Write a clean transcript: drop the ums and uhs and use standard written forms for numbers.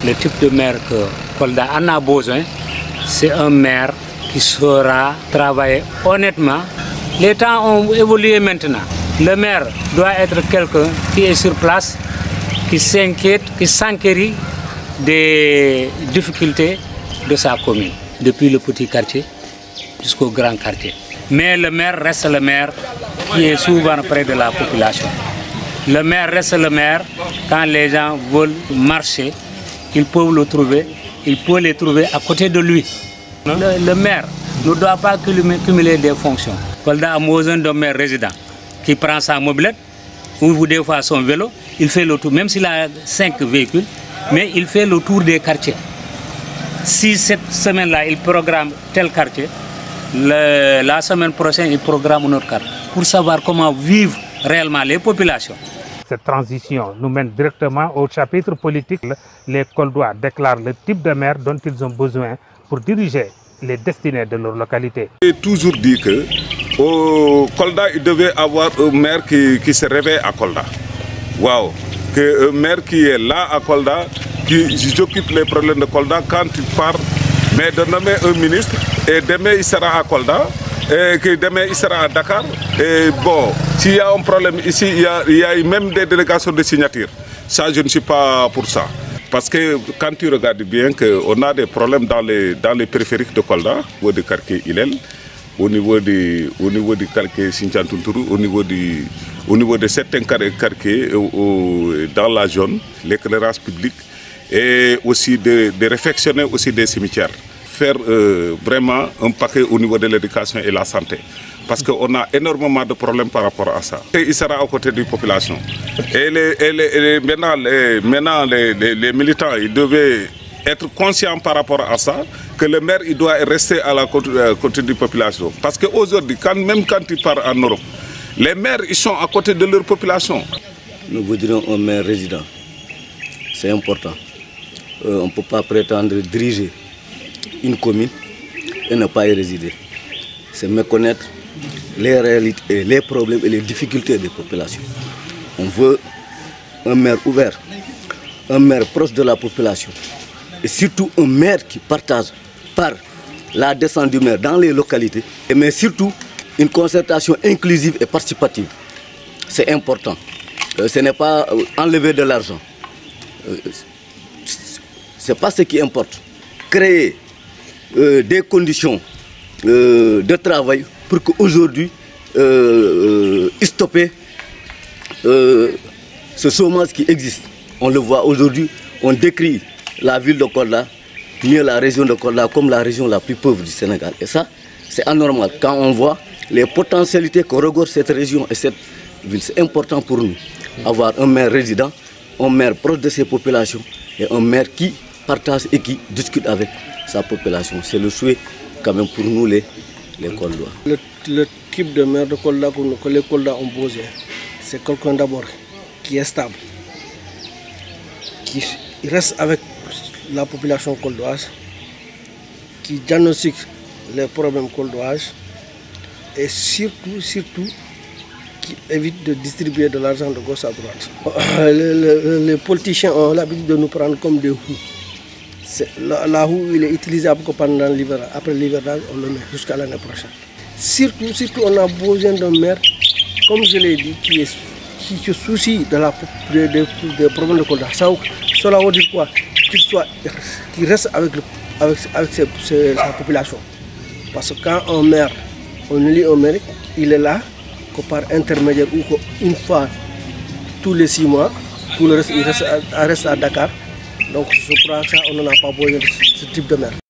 Le type de maire que Kolda en a besoin, c'est un maire qui saura travailler honnêtement. Les temps ont évolué maintenant. Le maire doit être quelqu'un qui est sur place, qui s'inquiète, qui s'enquérit des difficultés de sa commune, depuis le petit quartier jusqu'au grand quartier. Mais le maire reste le maire qui est souvent près de la population. Le maire reste le maire quand les gens veulent marcher, ils peuvent le trouver, il peut les trouver à côté de lui. Le maire ne doit pas cumuler des fonctions. Kolda a besoin d'un maire résident qui prend sa mobilette ou des fois son vélo, il fait le tour, même s'il a 5 véhicules, mais il fait le tour des quartiers. Si cette semaine-là, il programme tel quartier, la semaine prochaine, il programme un autre quartier pour savoir comment vivent réellement les populations. Cette transition nous mène directement au chapitre politique. Les Koldois déclarent le type de maire dont ils ont besoin pour diriger les destinées de leur localité. J'ai toujours dit que au Kolda, il devait avoir un maire qui se réveille à Kolda. Waouh! Un maire qui est là à Kolda, qui occupe les problèmes de Kolda quand il part, mais de nommer un ministre, et demain il sera à Kolda, et que demain il sera à Dakar. Et bon, s'il y a un problème ici, il y a même des délégations de signature. Ça, je ne suis pas pour ça. Parce que quand tu regardes bien qu'on a des problèmes dans les périphériques de Kolda, au niveau du quartier Ilel, au niveau du quartier Sinchantunturu, au niveau de certains quartiers dans la zone, l'éclairage public, et aussi de réfectionner aussi des cimetières. Faire vraiment un paquet au niveau de l'éducation et la santé. Parce qu'on a énormément de problèmes par rapport à ça. Et il sera aux côtés de la population. Et maintenant, les militants, ils devaient être conscients par rapport à ça, que le maire il doit rester à la côté de la population. Parce qu'aujourd'hui, même quand ils partent en Europe, les maires ils sont à côté de leur population. Nous voudrions un maire résident. C'est important. On ne peut pas prétendre diriger une commune et ne pas y résider. C'est méconnaître les réalités, les problèmes et les difficultés des populations. On veut un maire ouvert, un maire proche de la population et surtout un maire qui partage par la descente du maire dans les localités, mais surtout une concertation inclusive et participative. C'est important. Ce n'est pas enlever de l'argent. Ce n'est pas ce qui importe. Créer des conditions de travail pour qu'aujourd'hui, stopper ce chômage qui existe. On le voit aujourd'hui, on décrit la ville de Kolda, mieux la région de Kolda, comme la région la plus pauvre du Sénégal. Et ça, c'est anormal. Quand on voit les potentialités que regorge cette région et cette ville, c'est important pour nous. Avoir un maire résident, un maire proche de ses populations et un maire qui partage et qui discute avec sa population. C'est le souhait quand même pour nous les Koldois. Le type de maire de Kolda que les Kolda ont posé, c'est quelqu'un d'abord qui est stable, qui reste avec la population koldoise, qui diagnostique les problèmes koldoises et surtout qui évite de distribuer de l'argent de gauche à droite. Les politiciens ont l'habitude de nous prendre comme des houx. La houe, il est utilisable que pendant l'hiver. Après l'hivernage, on le met jusqu'à l'année prochaine. Surtout, on a besoin d'un maire, comme je l'ai dit, qui se soucie des problèmes de Kolda. Cela veut dire quoi? Qu'il reste avec sa population. Parce que quand un maire, on élit un maire, il est là que par intermédiaire ou une fois tous les 6 mois, tout le reste il reste à Dakar. Donc je crois que ça, on n'en a pas besoin de ce type de maire.